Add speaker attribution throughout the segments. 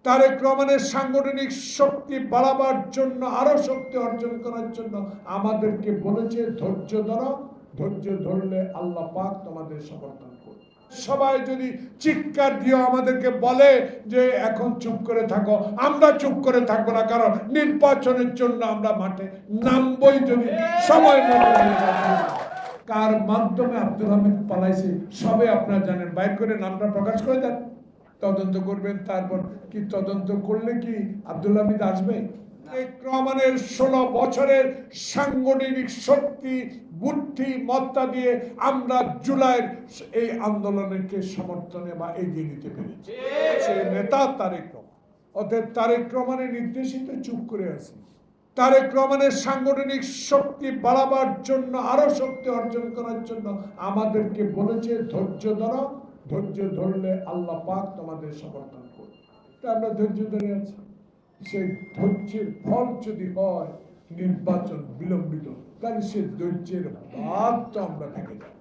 Speaker 1: তারেক রহমানের সাংগঠনিক শক্তি বাড়াবার জন্য, আরো শক্তি অর্জন করার জন্য আমাদেরকে বলেছে ধৈর্য ধরো, ধৈর্য ধরলে আল্লাহ পাক তোমাদের সমর্থন করবে। সবাই যদি চিৎকার দিয়ে আমাদেরকে বলে যে এখন চুপ করে থাকো, আমরা চুপ করে থাকবো না, কারণ নির্বাচনের জন্য আমরা মাঠে নামবই। যদি সময় মতো কার মাধ্যমে আব্দুল হামিদ পালাইছে সবে আপনারা জানেন, বাইর করে নামটা প্রকাশ করে দেন, তদন্ত করবেন। তারপর কি তদন্ত করলে কি আব্দুল হামিদ আসবে? তারেক রহমানের 16 বছরের সাংগঠনিক শক্তি, বুদ্ধি, মত্তা দিয়ে আমরা জুলাইয়ের এই আন্দোলনকে সমর্থনে বা এগিয়ে নিতে পেরেছি। সে নেতা তারেক রহমান। অতএব তারেক রহমানের নির্দেশিত চুপ করে আছে। তারেক রহমানের সাংগঠনিক শক্তি বাড়াবার জন্য, আরো শক্তি অর্জন করার জন্য আমাদেরকে বলেছে ধৈর্য ধরো, ধৈর্য ধরলে আল্লাহ পাক তোমাদের সমর্থন করবে। তা আমরা ধৈর্য ধরে আছি। সেই ধৈর্যের ফল যদি হয় নির্বাচন বিলম্বিত, তাহলে সে ধৈর্যের বাদ তো আমরা থেকে যাব।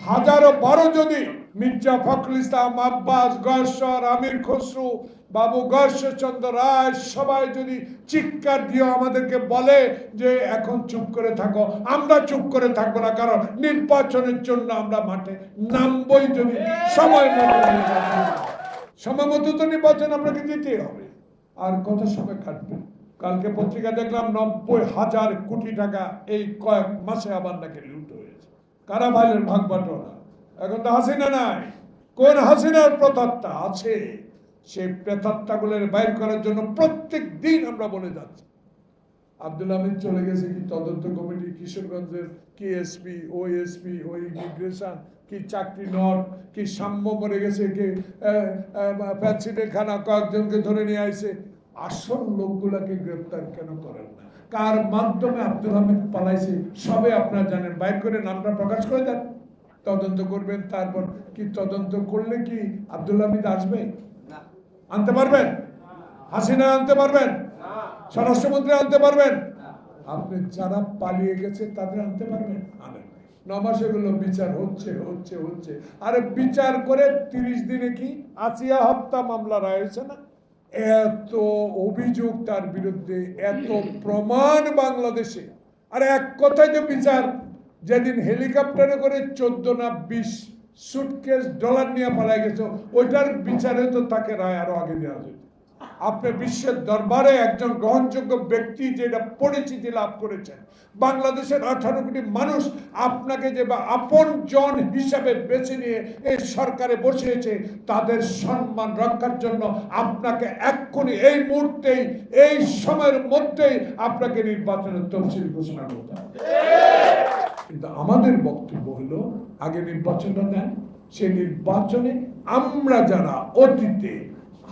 Speaker 1: হাজারো বারো যদি মির্জা ফখরুল ইসলাম, আব্বাস, গয়েশ্বর, আমির খসরু, বাবু গয়েশ্বরচন্দ্র রায় সবাই যদি চিৎকার দিয়ে আমাদেরকে বলে যে এখন চুপ করে থাকো, আমরা চুপ করে থাকবো না, কারণ নির্বাচনের জন্য আমরা মাঠে নামবই। যদি সময় মতো তো নির্বাচন আপনাকে দিতেই হবে। আর কত সময় কাটবে? কালকে পত্রিকা দেখলাম 90,000 কোটি টাকা এই কয়েক মাসে আবার নাকি লুট হয়েছে। কারা ভাইলের ভাগ বাটোয়ারা? এখন তো হাসিনা নাই। কোন হাসিনার প্রেতাত্মা আছে? সেই প্রেতাত্মাগুলোর বাইর করার জন্য প্রত্যেক দিন আমরা বলে যাচ্ছি। আব্দুল হামিদ চলে গেছে কি তদন্ত কমিটি, কিশোরগঞ্জের কি এসপি, ওএসপি, ওই ইমিগ্রেশন, কি চাকরি নট, কি সাম্য মরে গেছে, কি প্যাচিডে খানা কয়েকজনকে ধরে নিয়ে আসে। আসল লোকগুলাকে গ্রেপ্তার কেন করেন না? কার মাধ্যমে আব্দুল হামিদ পালাইছে সবে আপনারা জানেন, বাইর করে নামটা প্রকাশ করে দেন, তদন্ত করবেন। তারপর কি তদন্ত করলে কি আব্দুল হামিদ আসবে? আনতে পারবেন? হাসিনা আনতে পারবেন? স্বরাষ্ট্রমন্ত্রী আনতে পারবেন? আপনি যারা পালিয়ে গেছে তাদের আনতে পারবেন? আনেন। 9 মাস এগুলো বিচার হচ্ছে হচ্ছে হচ্ছে। আরে বিচার করে 30 দিনে কি আসিয়া হত্যা মামলা রায় হয়েছে না? এত অভিযোগ তার বিরুদ্ধে, এত প্রমাণ বাংলাদেশে। আর এক কথায় যে বিচার, যেদিন হেলিকপ্টারে করে 14 না 20 সুটকেস ডলার নিয়ে পালাই গেছে, ওইটার বিচারে তো তাকে রায় আরো আগে দেওয়া যেত। আপনি বিশ্বের দরবারে একজন গ্রহণযোগ্য ব্যক্তি যেটা পরিচিতি লাভ করেছেন, বাংলাদেশের 18 কোটি মানুষ আপনাকে যে আপন জন হিসাবে বেছে নিয়ে এই সরকারে বসিয়েছে, তাদের সম্মান রক্ষার জন্য আপনাকে এক্ষুনি এই মুহূর্তেই, এই সময়ের মধ্যেই আপনাকে নির্বাচনের তফসিল ঘোষণা করতে হবে। কিন্তু আমাদের বক্তব্য হলো আগে নির্বাচনটা দেন। সেই নির্বাচনে আমরা যারা অতীতে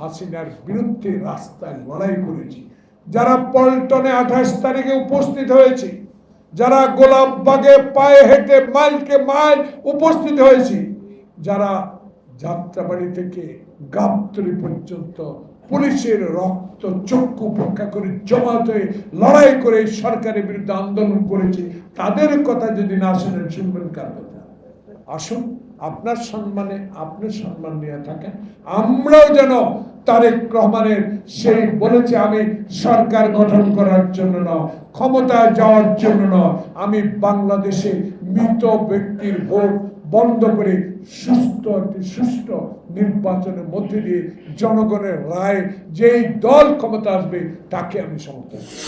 Speaker 1: হাসিনার বিরুদ্ধে রাস্তায় লড়াই করেছি, যারা পল্টনে 28 তারিখে উপস্থিত হয়েছি, যারা গোলাপবাগে পায়ে হেঁটে মাইলকে মাইল উপস্থিত হয়েছি, যারা যাত্রাবাড়ি থেকে গাবতলী পর্যন্ত পুলিশের রক্ত চক্ষু উপেক্ষা করে জমায়েত হয়ে লড়াই করে সরকারের বিরুদ্ধে আন্দোলন করেছি, তাদের কথা যদি না শুনেন, শুনবেন কার কথা? আসুন আপনার সম্মানে আপনি সম্মান নিয়ে থাকেন। আমরাও যেন তারেক রহমানের সেই বলেছে আমি সরকার গঠন করার জন্য নয়, ক্ষমতায় যাওয়ার জন্য নয়, আমি বাংলাদেশে মৃত ব্যক্তির ভোট বন্ধ করে সুষ্ঠু নির্বাচনের মধ্যে দিয়ে জনগণের রায় যেই দল ক্ষমতা আসবে তাকে আমি সমর্থন করি।